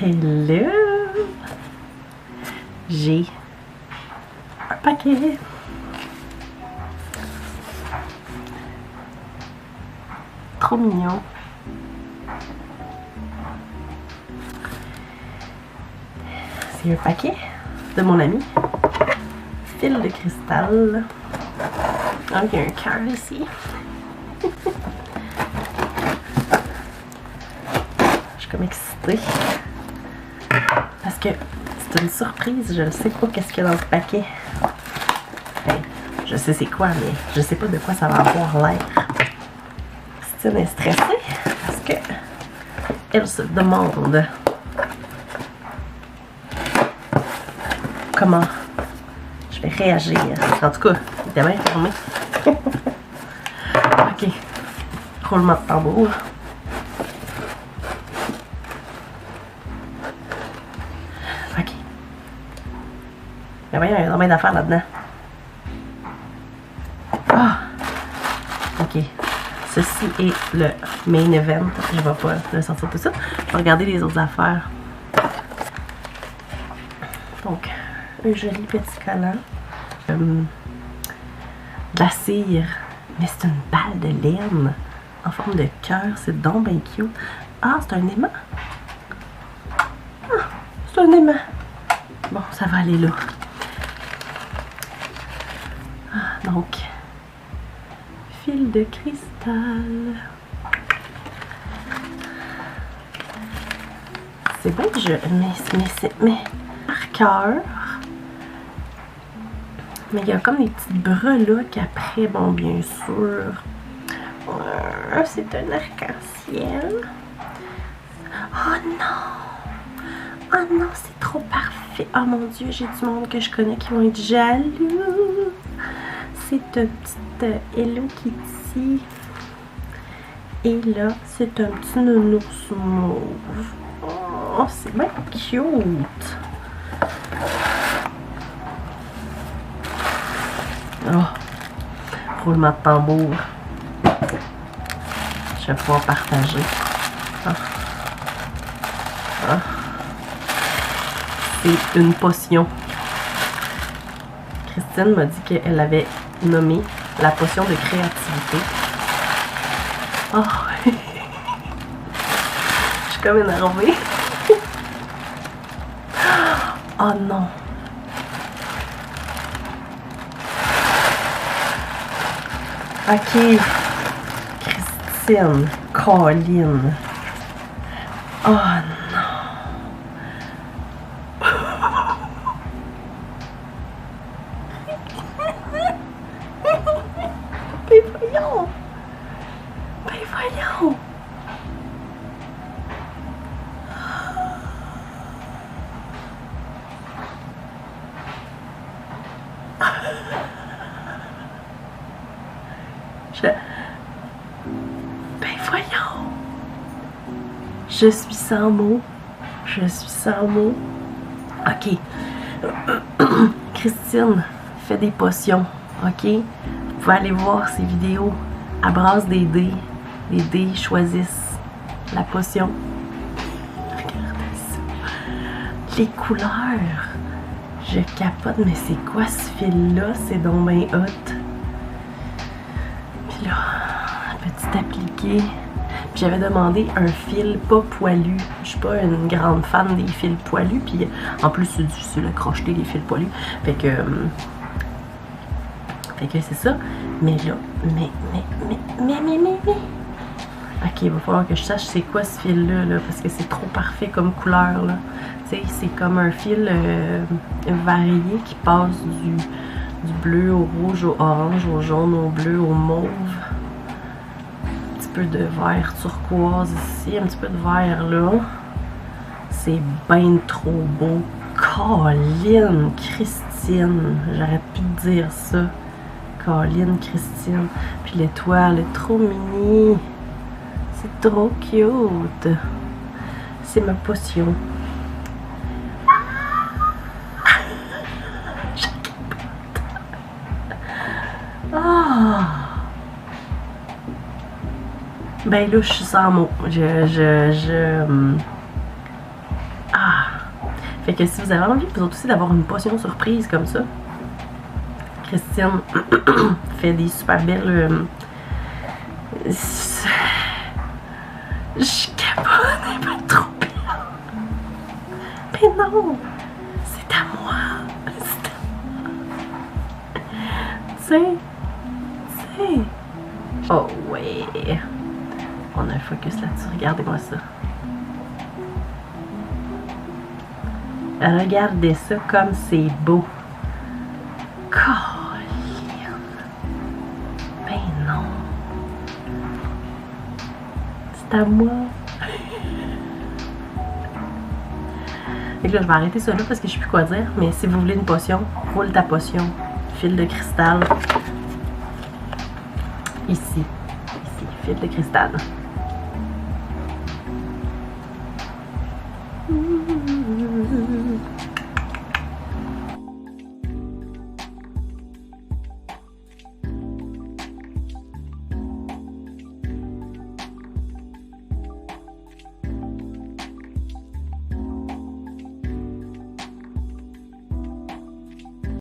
Hello! J'ai un paquet. Trop mignon. C'est un paquet de mon ami. Fil de cristal. Donc, il y a un cœur ici. Je suis comme excitée. Parce que c'est une surprise. Je ne sais pas qu'est-ce qu'il y a dans ce paquet. Enfin, je sais c'est quoi, mais je sais pas de quoi ça va avoir l'air. Christine est stressée parce que elle se demande comment je vais réagir. En tout cas, il était bien fermé. Ok. Roulement de tambour. Ok. Mais voyons, il y a combien d'affaires là-dedans. Ah! Ok. Ceci est le main event. Je ne vais pas le sortir tout ça. Je vais regarder les autres affaires. Donc, un joli petit collant. De la cire. Mais c'est une balle de laine en forme de cœur. C'est donc bien cute. Ah, c'est un aimant. Ah, c'est un aimant. Bon, ça va aller là. Ah, donc, fil de cristal. C'est bien que mais marqueur. Mais il y a comme des petites breloques après, bon, bien sûr. C'est un arc-en-ciel. Oh non! Oh non, c'est trop parfait. Oh mon Dieu, j'ai du monde que je connais qui vont être jaloux. C'est un petit Hello Kitty. Et là, c'est un petit nounours mauve. Oh, c'est bien cute. Oh, roulement de tambour. Je vais pouvoir partager. Ah. Ah. C'est une potion. Christine m'a dit qu'elle avait nommé la potion de créativité. Oh, je suis comme énervée. Oh non. Ok. Christine. Colline. Oh non. Mais voyons. Mais voyons. Ben voyons. Je suis sans mots. Je suis sans mots. Ok. Christine fait des potions. Ok. Vous pouvez aller voir ses vidéos. Elle brasse des dés. Les dés choisissent la potion. Regardez ça. Les couleurs. Je capote, mais c'est quoi ce fil-là? C'est donc bien hot. Puis là, petit appliqué. Puis j'avais demandé un fil pas poilu. Je suis pas une grande fan des fils poilus. Puis en plus, c'est difficile à crocheter les fils poilus. Fait que c'est ça. Mais là, mais. Ok, il va falloir que je sache c'est quoi ce fil-là, là, parce que c'est trop parfait comme couleur, là. Tu sais, c'est comme un fil varié qui passe du bleu au rouge, au orange, au jaune, au bleu, au mauve. Un petit peu de vert turquoise ici, un petit peu de vert là. C'est bien trop beau. Colline, Christine, j'aurais pu te dire ça. Colline, Christine. Puis l'étoile est trop mini. C'est trop cute. C'est ma potion. Ah! Ben là, je suis sans mots. Fait que si vous avez envie, vous autres aussi, d'avoir une potion surprise comme ça, Christine fait des super belles... Je capote, elle est pas trop bien. Mais non, c'est à moi. C'est à moi. Tu sais. Oh ouais. On a un focus là-dessus. Regardez-moi ça. Regardez ça comme c'est beau. Ben non. C'est à moi. Et là, je vais arrêter ça là parce que je sais plus quoi dire. Mais si vous voulez une potion, roule ta potion. Fil de cristal. Ici. Fil de cristal.